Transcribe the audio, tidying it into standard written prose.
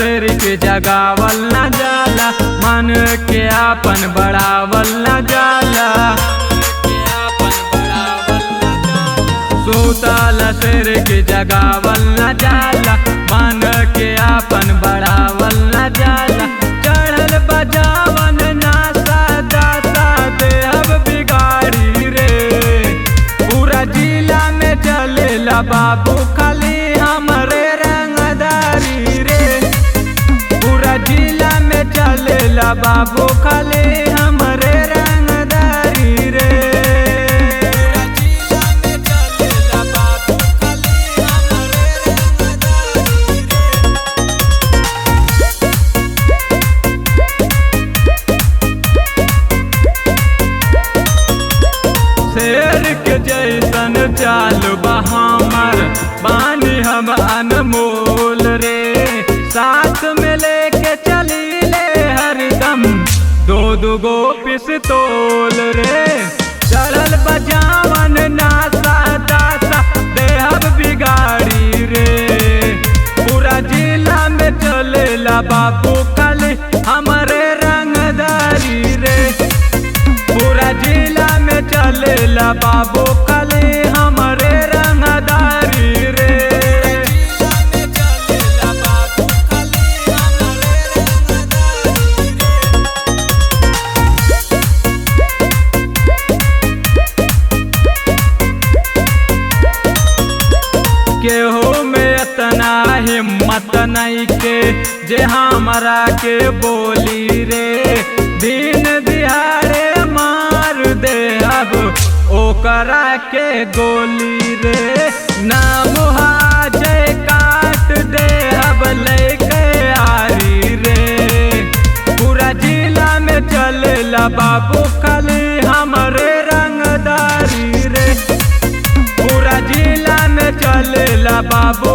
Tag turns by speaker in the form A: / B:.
A: शेर के जगावल न जाला, मन के आपन बढ़ावल न जाला। सुतल शेर के जगावल न जाला, मन के आपन बढ़ावल न जाला। चढ़ल बजावन नासा दाता देहब बिगाड़ी रे, पूरा जिला में चलेला बाबू खाली हमरे रंगदारी रे। पूरा जिला में चलेला बाबू खाली हमरे रंगदारी रे। शेर के जैसन चाल बहामर बानी हम अनमोल रे, साथ में लेके चली ले हरदम दो गो पिस्तौल रे। चढ़ल बजावन नासा दासा देहब बिगाड़ी रे, पूरा जिला में चलेला बाबू खाली हमरे रंगदारी रे। पूरा जिला में चलेला बाबू खाली हमरे रंगदारी रे। केहू में इतना हिम्मत नहीं के जे हमरा के बोली रे। दिन दिहाड़े मार दे अब ओकरा के गोली रे। नाम हाजय काट दे अब लेके आरी रे, पूरा जिला में चलेला बाबू खाली हमरे रंगदारी रे। पूरा जिला में चलेला बाबू